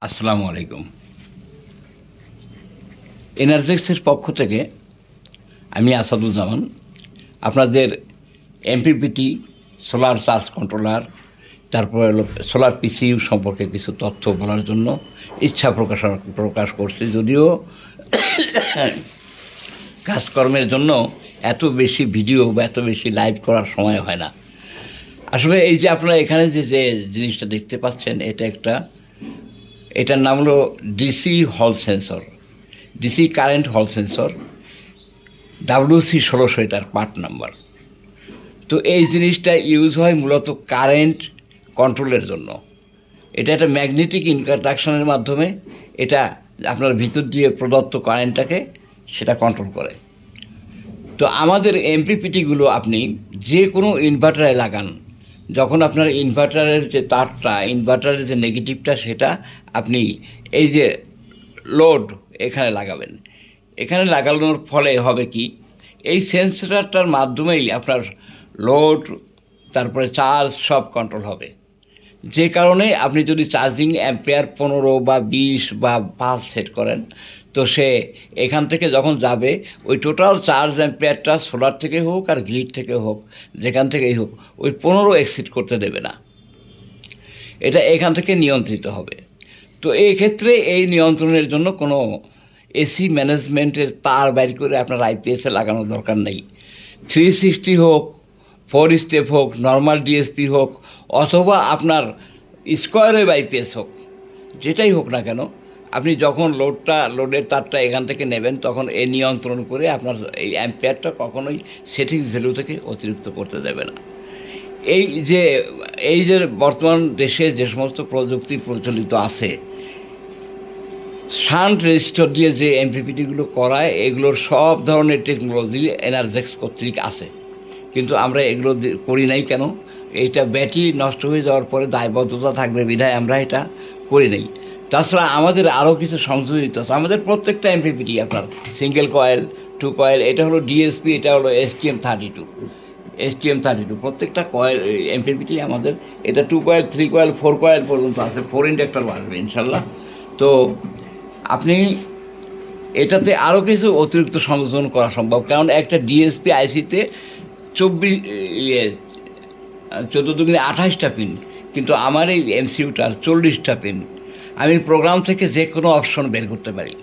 আসসালামু আলাইকুম। এনার্জেক্সের পক্ষ থেকে আমি আসাদুজ্জামান আপনাদের এমপিপিটি সোলার চার্জ কন্ট্রোলার, তারপরে হলো সোলার পিসিইউ সম্পর্কে কিছু তথ্য বলার জন্য ইচ্ছা প্রকাশ করছি। যদিও কাজকর্মের জন্য এত বেশি ভিডিও বা এত বেশি লাইভ করার সময় হয় না। আসলে এই যে আপনারা এখানে যে যে জিনিসটা দেখতে পাচ্ছেন, এটার নাম হলো ডিসি হল সেন্সর, ডিসি কারেন্ট হল সেন্সর, WC1600 এটার পার্ট নাম্বার। তো এই জিনিসটা ইউজ হয় মূলত কারেন্ট কন্ট্রোলের জন্য। এটা একটা ম্যাগনেটিক ইন্টারডাকশনের মাধ্যমে এটা আপনার ভিতর দিয়ে প্রদত্ত কারেন্টটাকে সেটা কন্ট্রোল করে। তো আমাদের এমপিপিটিগুলো আপনি যে কোনো ইনভার্টারে লাগান, যখন আপনার ইনভার্টারের যে তারটা, ইনভার্টারের যে নেগেটিভটা, সেটা আপনি এই যে লোড এখানে লাগাবেন। এখানে লাগানোর ফলে হবে কি, এই সেন্সরটার মাধ্যমেই আপনার লোড, তারপরে চার্জ সব কন্ট্রোল হবে। যে কারণে আপনি যদি চার্জিং অ্যাম্পিয়ার 15 বা 20 বা 5 সেট করেন, তো সে এখান থেকে যখন যাবে ওই টোটাল চার্জ অ্যাম্পিয়ারটা সোলার থেকে হোক আর গ্রিড থেকে হোক, যেখান থেকেই হোক, ওই 15 এক্সিড করতে দেবে না। এটা এখান থেকে নিয়ন্ত্রিত হবে। তো এই ক্ষেত্রে এই নিয়ন্ত্রণের জন্য কোনো এসি ম্যানেজমেন্টের তার বাইর করে আপনার আইপিএসে লাগানোর দরকার নেই। 360 হোক, 4 স্টেপ হোক, নর্মাল ডিএসপি হোক, অথবা আপনার স্কোয়ার ওয়েভ আইপিএস হোক, যেটাই হোক না কেন, আপনি যখন লোডের তারটা এখান থেকে নেবেন, তখন এ নিয়ন্ত্রণ করে আপনার এই অ্যাম্পিয়ারটা কখনোই সেটিংস ভ্যালু থেকে অতিরিক্ত করতে দেবে না। এই যে বর্তমান দেশে যে সমস্ত প্রযুক্তি প্রচলিত আছে, শান্ট রেজিস্টার দিয়ে যে এমপিপিটিগুলো করায়, এগুলোর সব ধরনের টেকনোলজি এনার্জেক্স কর্তৃক আছে, কিন্তু আমরা এগুলো করি নাই কেন? এইটা ব্যাটারি নষ্ট হয়ে যাওয়ার পরে দায়বদ্ধতা থাকবে বিধায় আমরা এটা করি নাই। তাছাড়া আমাদের আরও কিছু সংযোজিত আছে। আমাদের প্রত্যেকটা এমপিপিটি আপনার সিঙ্গেল কয়েল, 2 কয়েল, এটা হলো ডিএসপি, এটা হলো STM32, প্রত্যেকটা কয়েল এমপিপিটি আমাদের, এটা 2 কয়েল, 3 কয়েল, 4 কয়েল পর্যন্ত আছে। 4 ইন্ডাক্টর আসবে ইনশাল্লাহ। তো আপনি এটাতে আরও কিছু অতিরিক্ত সংযোজন করা সম্ভব, কারণ একটা ডিএসপি আইসিতে 14×28টা পিন, কিন্তু আমার এই এমসিইউটার 40টা পিন। আমি প্রোগ্রাম থেকে যে কোনো অপশন বের করতে পারি,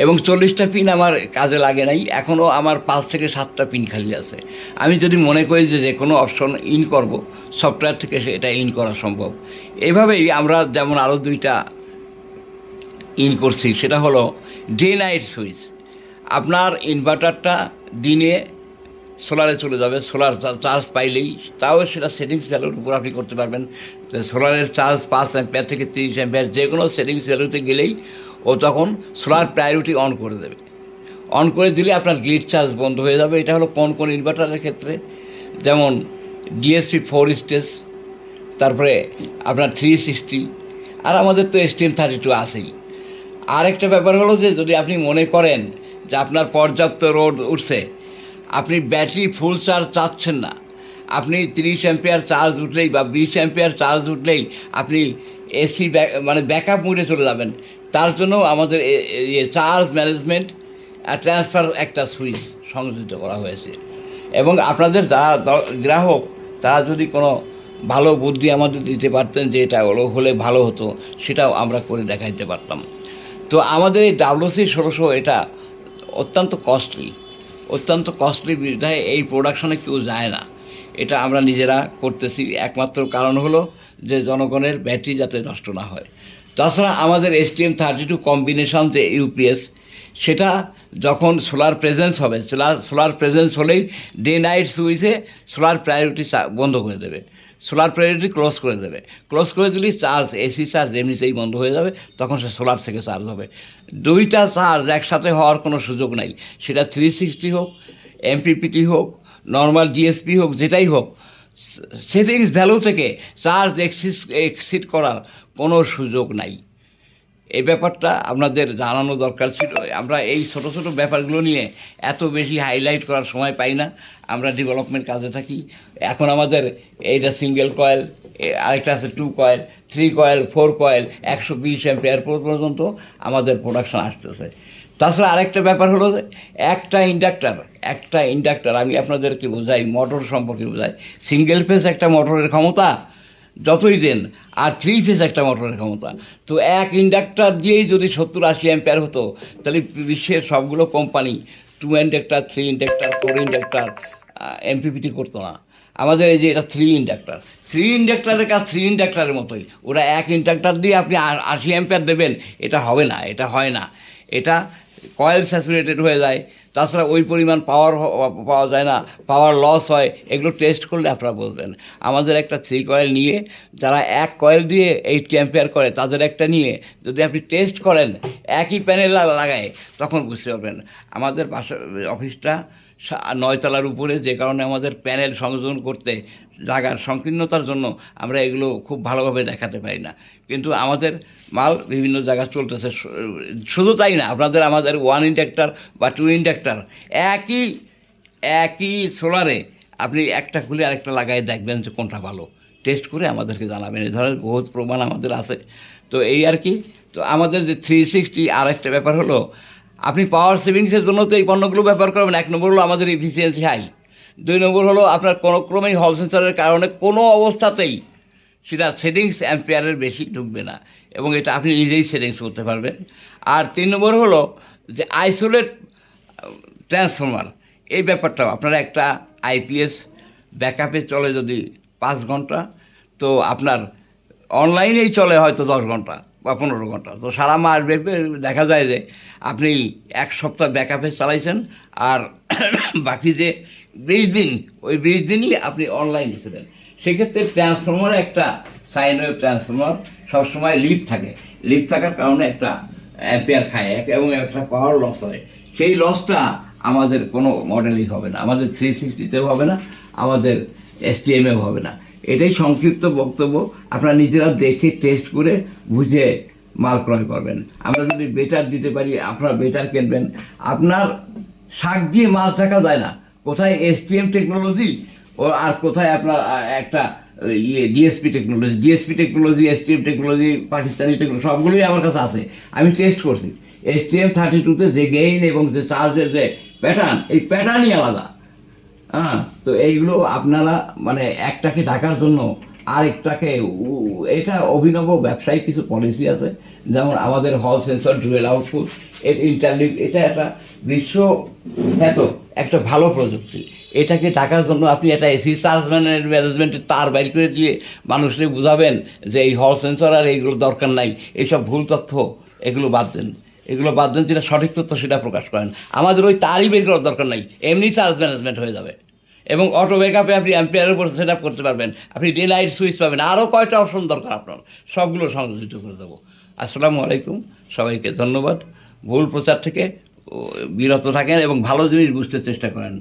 এবং 40টা পিন আমার কাজে লাগে নাই। এখনও আমার 5 থেকে 7টা পিন খালি আছে। আমি যদি মনে করি যে কোনো অপশন ইন করব, সফটওয়্যার থেকে এটা ইন করা সম্ভব। এভাবেই আমরা যেমন আরও 2টা ইন করছি, সেটা হলো ডে নাইট সুইচ। আপনার ইনভার্টারটা দিনে সোলারে চলে যাবে, সোলার চার্জ পাইলেই, তাও সেটা সেটিংস ভ্যালুর উপর আপনি করতে পারবেন। সোলারের চার্জ 5 অ্যাম্পিয়ার থেকে 30 অ্যাম্পিয়ার, যে কোনো সেটিংস ভ্যালুতে গেলেই ও তখন সোলার প্রায়োরিটি অন করে দেবে। অন করে দিলে আপনার গ্রিড চার্জ বন্ধ হয়ে যাবে। এটা হলো কোন কোন ইনভার্টারের ক্ষেত্রে, যেমন ডিএসপি 4 স্টেজ, তারপরে আপনার 360, আর আমাদের তো STM32 আছেই। আরেকটা ব্যাপার হলো যে যদি আপনি মনে করেন যে আপনার পর্যাপ্ত লোড উঠছে, আপনি ব্যাটারি ফুল চার্জ চাচ্ছেন না, আপনি 30 অ্যাম্পিয়ার চার্জ উঠলেই বা 20 অ্যাম্পিয়ার চার্জ উঠলেই আপনি এসি ব্যাকআপ মোডে চলে যাবেন, তার জন্য আমাদের চার্জ ম্যানেজমেন্ট ট্রান্সফার একটা সুইচ সংযোজিত করা হয়েছে। এবং আপনাদের যারা গ্রাহক, তারা যদি কোনো ভালো বুদ্ধি আমাদের দিতে পারতেন যে এটা হলে ভালো হতো, সেটাও আমরা করে দেখাইতে পারতাম। তো আমাদের এই WC1600 এটা অত্যন্ত কস্টলি বিধায় এই প্রোডাকশনে কেউ যায় না। এটা আমরা নিজেরা করতেছি। একমাত্র কারণ হলো যে জনগণের ব্যাটারি যাতে নষ্ট না হয়। তাছাড়া আমাদের STM32 কম্বিনেশন যে ইউপিএস, সেটা যখন সোলার প্রেজেন্স হবে, সোলার প্রেজেন্স হলেই ডে নাইট সুইচে সোলার প্রায়োরিটি বন্ধ করে দেবে, সোলার প্রায়োরিটি ক্লোজ করে দিলেই চার্জ, এসি চার্জ এমনিতেই বন্ধ হয়ে যাবে, তখন সে সোলার থেকে চার্জ হবে। 2টা চার্জ একসাথে হওয়ার কোনো সুযোগ নাই, সেটা 360 হোক, এমপিপিটি হোক, নর্মাল ডিএসপি হোক, যেটাই হোক, সেটিংস ভ্যালু থেকে চার্জ এক্সিড করার কোনো সুযোগ নাই। এই ব্যাপারটা আপনাদের জানানো দরকার ছিল। আমরা এই ছোটো ছোটো ব্যাপারগুলো নিয়ে এত বেশি হাইলাইট করার সময় পাই না, আমরা ডেভেলপমেন্ট কাজে থাকি। এখন আমাদের এইটা সিঙ্গেল কয়েল, আরেকটা আছে 2 কয়েল, 3 কয়েল, 4 কয়েল, 120 অ্যাম্পিয়ার পর্যন্ত আমাদের প্রোডাকশন আসতেছে। তাছাড়া আরেকটা ব্যাপার হলো যে একটা ইন্ডাক্টর আমি আপনাদেরকে বোঝাই, মোটর সম্পর্কে বোঝাই। সিঙ্গেল ফেজ একটা মোটরের ক্ষমতা যতই দেন, আর 3 ফেজ একটা মোটরের ক্ষমতা। তো এক ইন্ডাক্টর দিয়েই যদি 70-80 অ্যাম্পিয়ার হতো, তাহলে বিশ্বের সবগুলো company 2 inductor, 3 inductor, 4 inductor MPPT করতো না। আমাদের এই যে এটা 3 ইন্ডাক্টরের কাজ 3 ইন্ডাক্টরের মতোই। ওরা এক ইন্ডাক্টর দিয়ে আপনি 80 অ্যাম্পিয়ার দেবেন, এটা হবে না, এটা হয় না। এটা কয়েল স্যাচুরেটেড হয়ে যায়, তাছাড়া ওই পরিমাণ পাওয়ার পাওয়া যায় না, পাওয়ার লস হয়। এগুলো টেস্ট করলে আপনারা বলবেন। আমাদের একটা 3 কয়েল নিয়ে, যারা এক কয়েল দিয়ে 80 অ্যাম্পিয়ার করে, তাদের একটা নিয়ে যদি আপনি টেস্ট করেন একই প্যানেল লাগায়, তখন বুঝতে পারবেন। আমাদের অফিসটা 9 তলার উপরে, যে কারণে আমাদের প্যানেল সংযোজন করতে জায়গার সংকীর্ণতার জন্য আমরা এগুলো খুব ভালোভাবে দেখাতে পারি না। কিন্তু আমাদের মাল বিভিন্ন জায়গায় চলতেছে। শুধু তাই না, আমাদের 1 ইন্ডাক্টর বা 2 ইন্ডাক্টর একই সোলারে আপনি একটা খুলে আরেকটা লাগাই দেখবেন যে কোনটা ভালো। টেস্ট করে আমাদেরকে জানাবেন। এই ধরনের বহুত প্রমাণ আমাদের আছে। তো এই আর কি। তো আমাদের যে 360 আর একটা ব্যাপার হলো, আপনি পাওয়ার সেভিংসের জন্য তো এই পণ্যগুলো ব্যবহার করবেন। 1 নম্বর হলো আমাদের এফিসিয়েন্সি হাই। 2 নম্বর হলো আপনার কোনো ক্রমেই হল সেন্সরের কারণে কোনো অবস্থাতেই সেটা সেটিংস অ্যাম্পিয়ারের বেশি ঢুকবে না, এবং এটা আপনি নিজেই সেটিংস করতে পারবেন। আর 3 নম্বর হলো যে আইসোলেট ট্রান্সফরমার। এই ব্যাপারটাও আপনারা একটা আইপিএস ব্যাকআপে চলে যদি 5 ঘন্টা, তো আপনার অনলাইনেই চলে হয়তো 10 ঘন্টা বা 15 ঘন্টা। তো সারা মাস ব্যাপী দেখা যায় যে আপনি 1 সপ্তাহ ব্যাকআপে চালাইছেন, আর বাকি যে 20 দিন, ওই 20 দিনই আপনি অনলাইনে ছিলেন। সেক্ষেত্রে ট্রান্সফরমারে একটা সাইন ওয়েভ ট্রান্সফরমার সবসময় লিড থাকে। লিড থাকার কারণে একটা অ্যাম্পিয়ার খায় এবং একটা পাওয়ার লস হয়। সেই লসটা আমাদের কোনো মডেলই হবে না, আমাদের 360তেও হবে না, আমাদের এসটিএমেও হবে না। এটাই সংক্ষিপ্ত বক্তব্য। আপনারা নিজেরা দেখে টেস্ট করে বুঝে মাল ক্রয় করবেন। আমরা যদি বেটার দিতে পারি, আপনারা বেটার কিনবেন। আপনার শাক দিয়ে মাছ দেখা যায় না, কোথায় এসটিএম টেকনোলজি আর কোথায় আপনার একটা DSP technology, STM technology, Pakistani technology, সবগুলোই আমার কাছে আছে। আমি টেস্ট করছি। STM32-তে যে গেইন এবং যে চার্জের যে প্যাটার্ন, এই প্যাটার্নই আলাদা। হ্যাঁ, তো এইগুলো আপনারা মানে একটাকে ঢাকার জন্য আরেকটাকে, এটা অভিনব ব্যবসায়িক কিছু পলিসি আছে। যেমন আমাদের হল সেন্সর ডুয়েল আউটপুট, এর ইন্টারলিঙ্ক, এটা একটা বিশ্বখ্যাত একটা ভালো প্রযুক্তি। এটাকে ঢাকার জন্য আপনি একটা এসি চার্জ ম্যানেজমেন্টের তার বাইর করে দিয়ে মানুষকে বুঝাবেন যে এই হল সেন্সর আর এইগুলো দরকার নাই, এইসব ভুল তথ্য এগুলো বাদ দেন। যেটা সঠিক তথ্য সেটা প্রকাশ করেন। আমাদের ওই তারই বের করার দরকার নাই, এমনি চার্জ ম্যানেজমেন্ট হয়ে যাবে। এবং অটো ব্যাকআপে আপনি অ্যাম্পিয়ারের উপর সেট আপ করতে পারবেন। আপনি ডে লাইট সুইচ পাবেন। আরও কয়টা অপশন দরকার আপনার, সবগুলো সংযোজিত করে দেবো। আসসালামু আলাইকুম, সবাইকে ধন্যবাদ। ভুল প্রচার থেকে বিরত থাকেন এবং ভালো জিনিস বুঝতে চেষ্টা করেন।